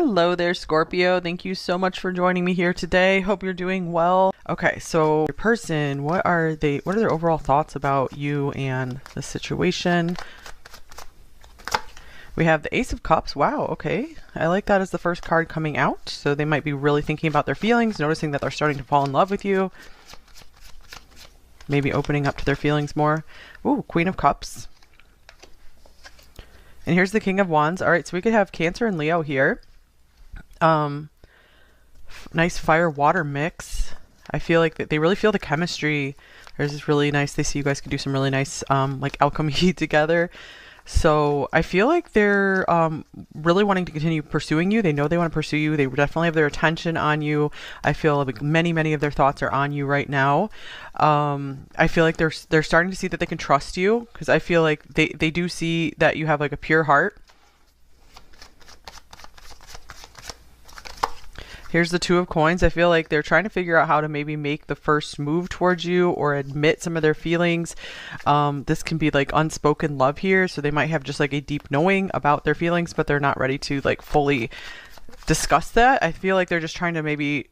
Hello there, Scorpio. Thank you so much for joining me here today. Hope you're doing well. Okay, so your person, what are their overall thoughts about you and the situation? We have the Ace of Cups. Wow, okay. I like that as the first card coming out. So they might be really thinking about their feelings, noticing that they're starting to fall in love with you. Maybe opening up to their feelings more. Ooh, Queen of Cups. And here's the King of Wands. All right, so we could have Cancer and Leo here. Nice fire water mix. I feel like they really feel the chemistry. There's this really nice, they see you guys could do some really nice like alchemy together. So I feel like they're really wanting to continue pursuing you. They know they want to pursue you. They definitely have their attention on you. I feel like many of their thoughts are on you right now. I feel like they're starting to see that they can trust you, because I feel like they do see that you have like a pure heart. Here's the Two of Coins. I feel like they're trying to figure out how to maybe make the first move towards you or admit some of their feelings. This can be like unspoken love here. So they might have just like a deep knowing about their feelings, but they're not ready to like fully discuss that. I feel like they're just trying to maybe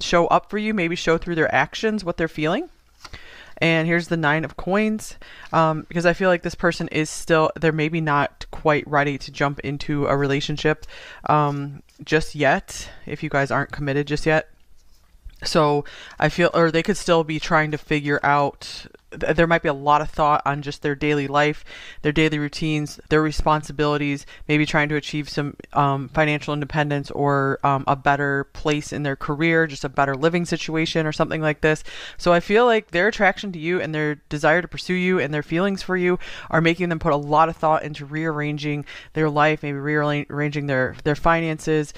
show up for you, maybe show through their actions what they're feeling. And here's the Nine of Coins, because I feel like this person is still, they're maybe not quite ready to jump into a relationship just yet, if you guys aren't committed just yet. So I feel, or they could still be trying to figure out, there might be a lot of thought on just their daily life, their daily routines, their responsibilities, maybe trying to achieve some financial independence or a better place in their career, just a better living situation or something like this. So I feel like their attraction to you and their desire to pursue you and their feelings for you are making them put a lot of thought into rearranging their life, maybe rearranging their finances.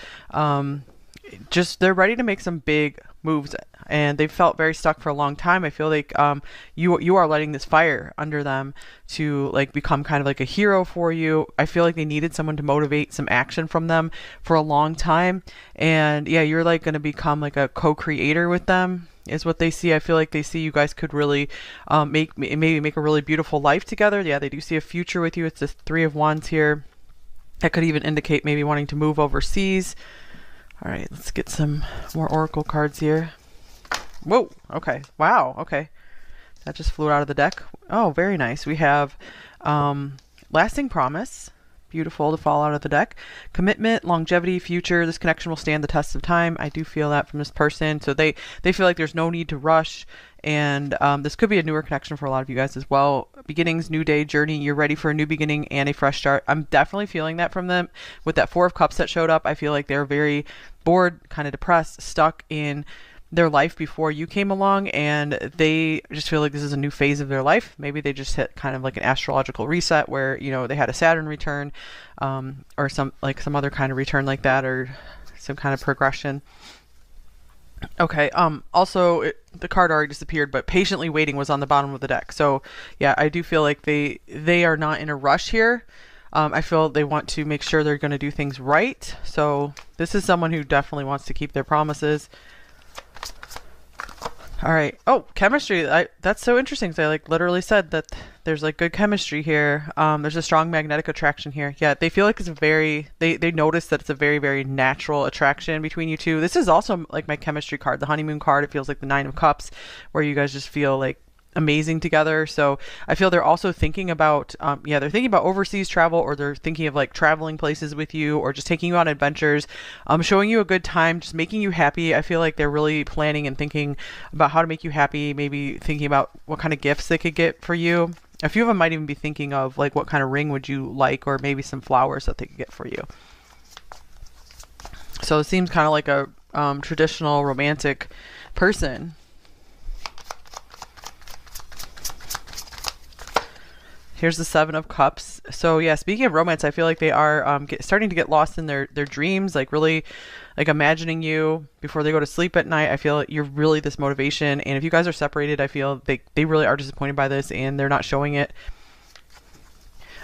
Just they're ready to make some big moves, and they've felt very stuck for a long time. I feel like you are letting this fire under them to like become kind of like a hero for you. I feel like they needed someone to motivate some action from them for a long time, and yeah, you're like going to become like a co-creator with them is what they see. I feel like they see you guys could really maybe make a really beautiful life together. Yeah, they do see a future with you. It's the Three of Wands here. That could even indicate maybe wanting to move overseas. All right, let's get some more oracle cards here. Whoa, okay. Wow, okay. That just flew out of the deck. Oh, very nice. We have lasting promise. Beautiful to fall out of the deck. Commitment, longevity, future. This connection will stand the test of time. I do feel that from this person. So they feel like there's no need to rush. And this could be a newer connection for a lot of you guys as well. Beginnings, new day, journey. You're ready for a new beginning and a fresh start. I'm definitely feeling that from them. With that Four of Cups that showed up, I feel like they're very bored, kind of depressed, stuck in their life before you came along, and they just feel like this is a new phase of their life. Maybe they just hit kind of like an astrological reset where, you know, they had a Saturn return or some other kind of return like that, or some kind of progression. Okay, also the card already disappeared, but patiently waiting was on the bottom of the deck. So yeah, I do feel like they are not in a rush here. I feel they want to make sure they're going to do things right. So this is someone who definitely wants to keep their promises. All right. Oh, chemistry. That's so interesting. So I like literally said that there's like good chemistry here. There's a strong magnetic attraction here. Yeah, they feel like it's a very, they notice that it's a very, very natural attraction between you two. This is also like my chemistry card, the honeymoon card. It feels like the Nine of Cups, where you guys just feel like amazing together. So I feel they're also thinking about they're thinking about overseas travel, or they're thinking of like traveling places with you, or just taking you on adventures, showing you a good time, just making you happy. I feel like they're really planning and thinking about how to make you happy, maybe thinking about what kind of gifts they could get for you. A few of them might even be thinking of like what kind of ring would you like, or maybe some flowers that they could get for you. So it seems kind of like a traditional romantic person. Here's the Seven of Cups. So yeah, speaking of romance, I feel like they are starting to get lost in their dreams, like really like imagining you before they go to sleep at night. I feel like you're really this motivation. And if you guys are separated, I feel they really are disappointed by this, and they're not showing it.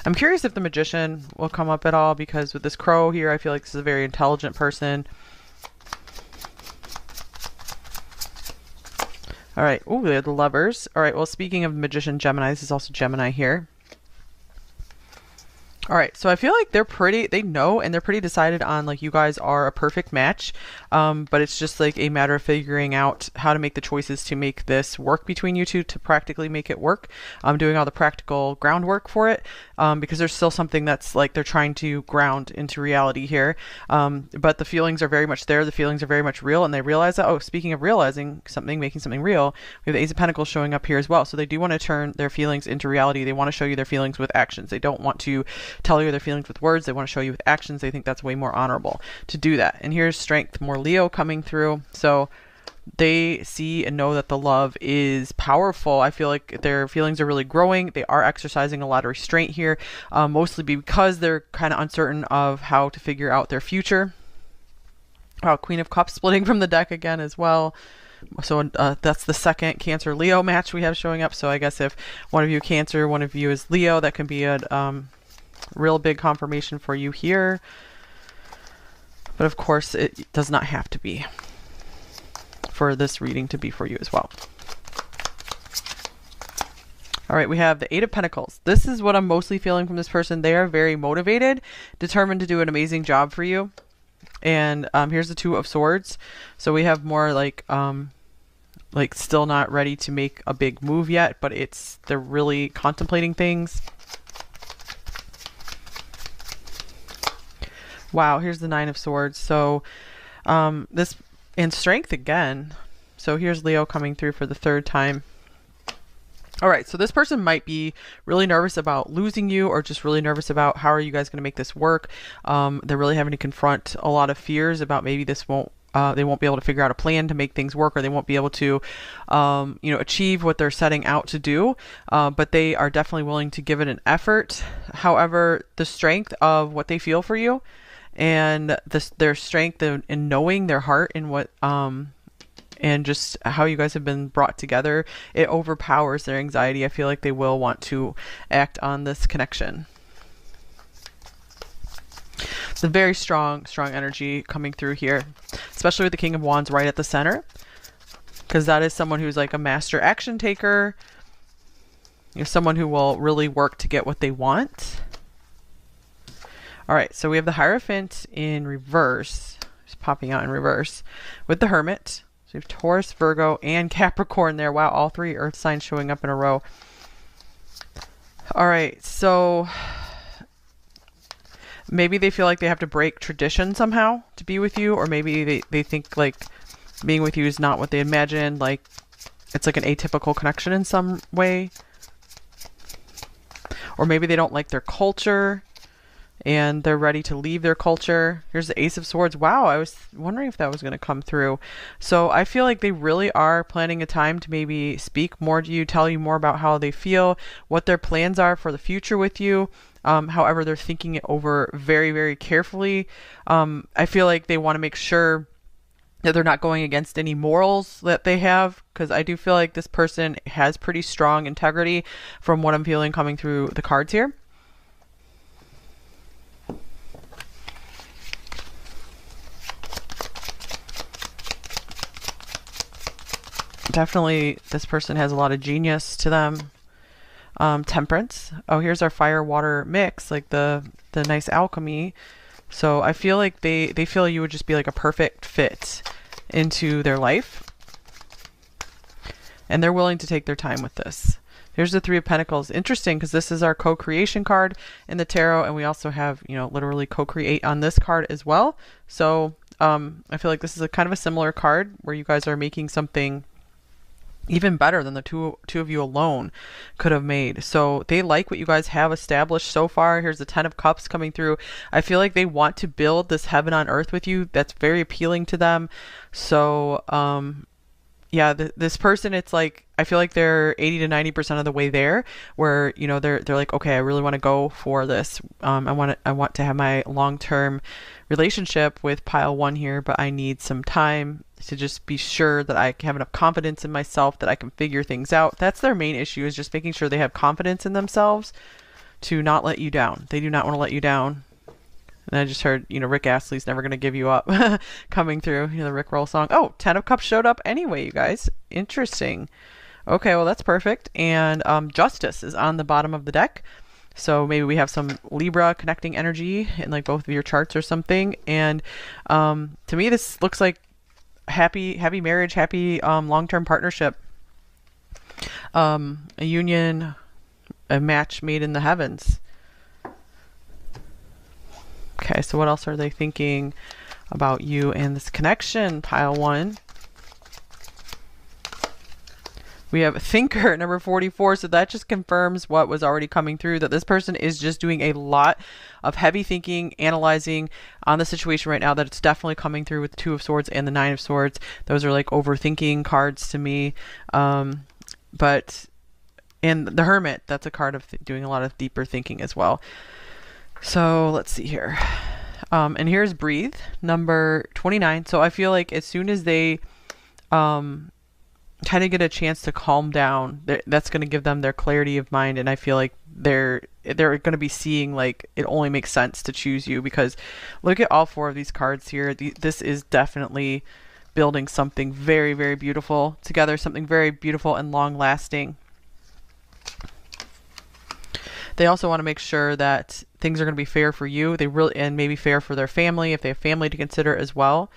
I'm curious if the Magician will come up at all, because with this Crow here, I feel like this is a very intelligent person. All right. Ooh, they have the Lovers. All right. Well, speaking of Magician, Gemini, this is also Gemini here. All right, so I feel like they know and they're pretty decided on like you guys are a perfect match, but it's just like a matter of figuring out how to make the choices to make this work between you two to practically make it work. Doing all the practical groundwork for it, because there's still something that's like they're trying to ground into reality here. But the feelings are very much there. The feelings are very much real, and they realize that. Oh, speaking of realizing something, making something real, we have the Ace of Pentacles showing up here as well. So they do want to turn their feelings into reality. They want to show you their feelings with actions. They don't want to tell you their feelings with words. They want to show you with actions. They think that's way more honorable to do that. And here's strength, more Leo coming through. So they see and know that the love is powerful. I feel like their feelings are really growing. They are exercising a lot of restraint here, mostly because they're kind of uncertain of how to figure out their future. Queen of Cups splitting from the deck again as well. So that's the second Cancer Leo match we have showing up. So I guess if one of you Cancer, one of you is Leo, that can be a real big confirmation for you here. But of course, it does not have to be for this reading to be for you as well. All right, we have the Eight of Pentacles. This is what I'm mostly feeling from this person. They are very motivated, determined to do an amazing job for you. And here's the Two of Swords. So we have more like still not ready to make a big move yet, but they're really contemplating things. Wow, here's the Nine of Swords. So this and strength again. So here's Leo coming through for the third time. All right, so this person might be really nervous about losing you, or just really nervous about how are you guys going to make this work. They're really having to confront a lot of fears about maybe they won't be able to figure out a plan to make things work, or they won't be able to achieve what they're setting out to do, but they are definitely willing to give it an effort. However, the strength of what they feel for you and their strength in knowing their heart and what and just how you guys have been brought together, it overpowers their anxiety. I feel like they will want to act on this connection. It's a very strong energy coming through here, especially with the King of Wands right at the center, because that is someone who's like a master action taker. Someone who will really work to get what they want. All right, so we have the Hierophant in reverse, just popping out in reverse, with the Hermit. So we have Taurus, Virgo, and Capricorn there. Wow, all three earth signs showing up in a row. All right, so maybe they feel like they have to break tradition somehow to be with you, or maybe they think like being with you is not what they imagined, like it's like an atypical connection in some way. Or maybe they don't like their culture and they're ready to leave their culture. Here's the Ace of Swords. Wow, I was wondering if that was going to come through. So I feel like they really are planning a time to maybe speak more to you, tell you more about how they feel, what their plans are for the future with you. However, they're thinking it over very, very carefully. I feel like they want to make sure that they're not going against any morals that they have, because I do feel like this person has pretty strong integrity from what I'm feeling coming through the cards here. Definitely this person has a lot of genius to them. Temperance. Oh, here's our fire water mix, like the nice alchemy. So I feel like they feel you would just be like a perfect fit into their life, and they're willing to take their time with this. Here's the Three of Pentacles. Interesting, because this is our co-creation card in the tarot, and we also have, literally co-create on this card as well. So I feel like this is a kind of a similar card where you guys are making something even better than the two of you alone could have made. So they like what you guys have established so far. Here's the Ten of Cups coming through. I feel like they want to build this heaven on earth with you. That's very appealing to them. So yeah, this person, it's like I feel like they're 80 to 90% of the way there, where they're like, okay, I really want to go for this. I want to have my long-term relationship with pile one here, but I need some time to just be sure that I have enough confidence in myself that I can figure things out. That's their main issue, is just making sure they have confidence in themselves to not let you down. They do not want to let you down. And I just heard, Rick Astley's Never Gonna Give You Up coming through, the Rick Roll song. Oh, Ten of Cups showed up anyway, you guys. Interesting. Okay, well, that's perfect. And Justice is on the bottom of the deck. So maybe we have some Libra connecting energy in like both of your charts or something. And to me, this looks like happy marriage, happy long-term partnership, a union, a match made in the heavens. Okay, so what else are they thinking about you and this connection, pile 1? We have thinker, number 44. So that just confirms what was already coming through, that this person is just doing a lot of heavy thinking, analyzing on the situation right now. That it's definitely coming through with the 2 of Swords and the 9 of Swords. Those are like overthinking cards to me. But and the Hermit, that's a card of doing a lot of deeper thinking as well. So let's see here. And here's breathe, number 29. So I feel like as soon as they kind of get a chance to calm down, that's going to give them their clarity of mind. And I feel like they're going to be seeing like it only makes sense to choose you, because look at all 4 of these cards here. This is definitely building something very, very beautiful together, something very beautiful and long lasting. They also want to make sure that things are going to be fair for you. And maybe fair for their family, if they have family to consider as well.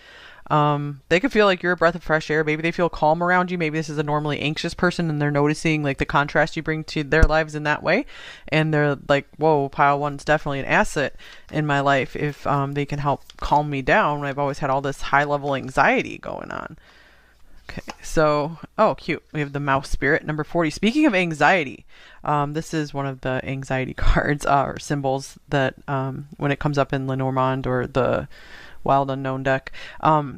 They could feel like you're a breath of fresh air. Maybe they feel calm around you. Maybe this is a normally anxious person and they're noticing like the contrast you bring to their lives in that way. And they're like, whoa, pile 1's definitely an asset in my life if they can help calm me down when I've always had all this high level anxiety going on. Okay, so, oh, cute. We have the mouse spirit, number 40. Speaking of anxiety, this is one of the anxiety cards or symbols that when it comes up in Lenormand or the Wild Unknown deck,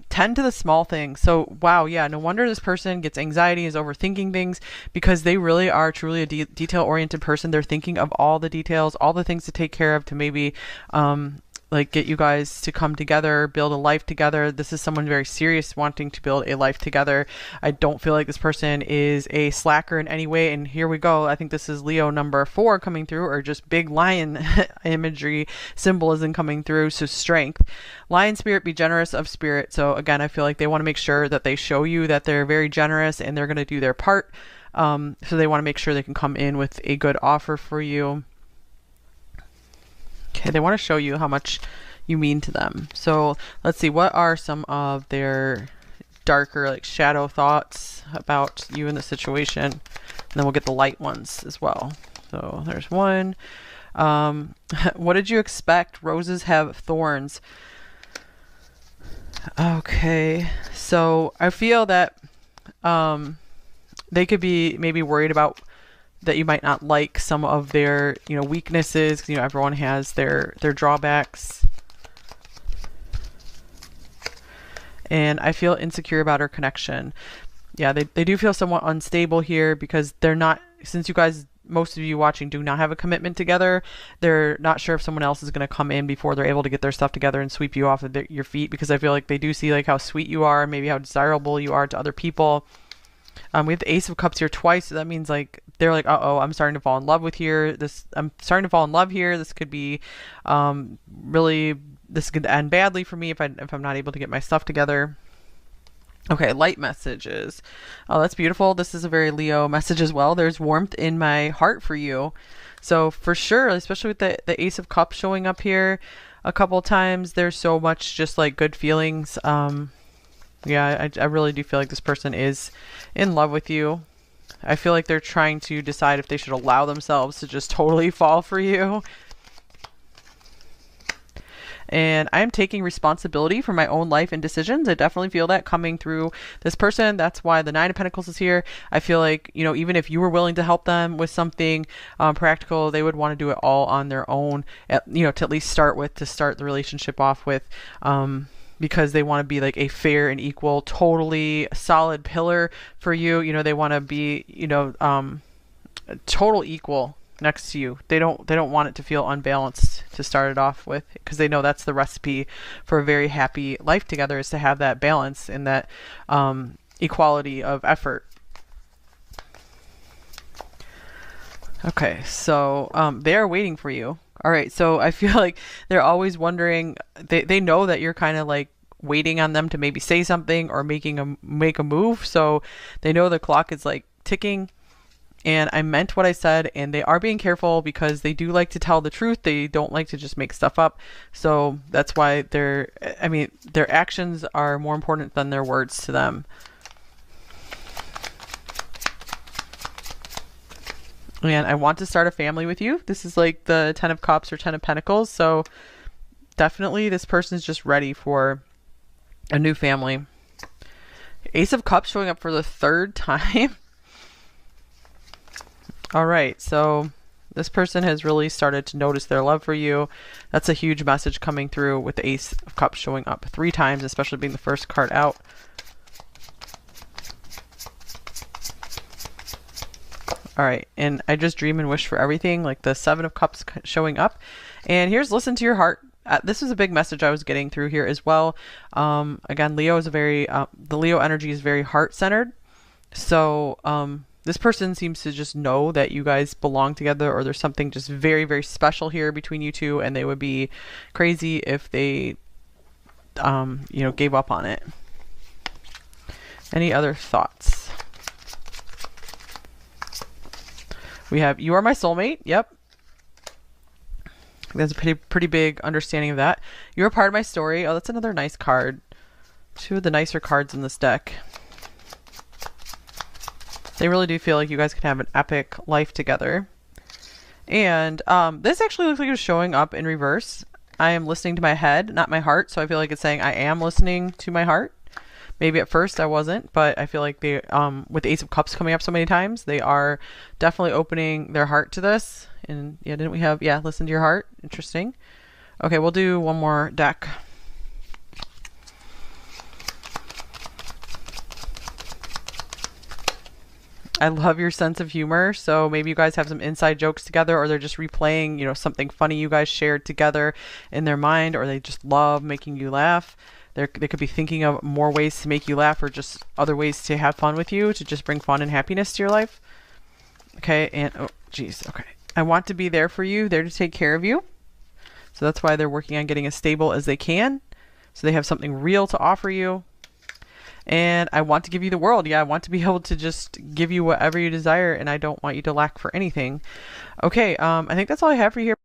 tend to the small things. So, wow, yeah, no wonder this person gets anxiety, is overthinking things, because they really are truly a detail-oriented person. They're thinking of all the details, all the things to take care of to maybe like get you guys to come together, build a life together. This is someone very serious wanting to build a life together. I don't feel like this person is a slacker in any way. And here we go. I think this is Leo number 4 coming through, or just big lion imagery, symbolism coming through. So strength, lion spirit, be generous of spirit. So again, I feel like they want to make sure that they show you that they're very generous and they're going to do their part. So they want to make sure they can come in with a good offer for you. Okay, they want to show you how much you mean to them. So let's see, what are some of their darker, like shadow thoughts about you in the situation? And then we'll get the light ones as well. So there's one. What did you expect? Roses have thorns. Okay, so I feel that they could be maybe worried about that you might not like some of their, weaknesses, because, everyone has their drawbacks. And I feel insecure about our connection. Yeah, they do feel somewhat unstable here, because they're not, since you guys, most of you watching, do not have a commitment together, they're not sure if someone else is going to come in before they're able to get their stuff together and sweep you off of your feet, because I feel like they do see like how sweet you are, maybe how desirable you are to other people. We have the Ace of Cups here twice, so that means like they're like, uh-oh, I'm starting to fall in love with here. I'm starting to fall in love here. This could be really, this could end badly for me if I'm not able to get my stuff together. Okay, light messages. Oh, that's beautiful. This is a very Leo message as well. There's warmth in my heart for you. So for sure, especially with the Ace of Cups showing up here a couple times, there's so much just like good feelings. Yeah, I really do feel like this person is in love with you. I feel like they're trying to decide if they should allow themselves to just totally fall for you. And I'm taking responsibility for my own life and decisions. I definitely feel that coming through this person. That's why the 9 of Pentacles is here. I feel like, even if you were willing to help them with something practical, they would want to do it all on their own, to at least start the relationship off with. Because they want to be like a fair and equal, totally solid pillar for you. They want to be, total equal next to you. They don't want it to feel unbalanced to start it off with, because they know that's the recipe for a very happy life together, is to have that balance and that equality of effort. Okay, so they are waiting for you. All right, so I feel like they're always wondering, they know that you're kind of like waiting on them to maybe say something or make a move. So they know the clock is like ticking. and I meant what I said, and they are being careful because they do like to tell the truth. They don't like to just make stuff up. So that's why their actions are more important than their words to them. And I want to start a family with you. This is like the 10 of Cups or 10 of Pentacles. So definitely this person is just ready for a new family. Ace of Cups showing up for the third time. All right, so this person has really started to notice their love for you. That's a huge message coming through with the Ace of Cups showing up 3 times, especially being the first card out. All right, and I just dream and wish for everything, like the 7 of Cups showing up. And here's listen to your heart. This is a big message I was getting through here as well. Again, Leo is the Leo energy is very heart-centered. So this person seems to just know that you guys belong together, or there's something just very, very special here between you two, and they would be crazy if they, gave up on it. Any other thoughts? We have, you are my soulmate. Yep. That's a pretty big understanding of that. You're a part of my story. Oh, that's another nice card. 2 of the nicer cards in this deck. They really do feel like you guys can have an epic life together. And this actually looks like it's showing up in reverse. I am listening to my head, not my heart. So I feel like it's saying I am listening to my heart. Maybe at first I wasn't, but I feel like they, with the Ace of Cups coming up so many times, they are definitely opening their heart to this. And yeah, didn't we have, yeah, listen to your heart. Interesting. Okay, we'll do one more deck. I love your sense of humor. So maybe you guys have some inside jokes together, or they're just replaying, something funny you guys shared together in their mind, or they just love making you laugh. They could be thinking of more ways to make you laugh, or just other ways to have fun with you, to just bring fun and happiness to your life. Okay, and oh, geez, okay. I want to be there for you, there to take care of you. So that's why they're working on getting as stable as they can. So they have something real to offer you. And I want to give you the world. Yeah, I want to be able to just give you whatever you desire, and I don't want you to lack for anything. Okay, I think that's all I have for you here.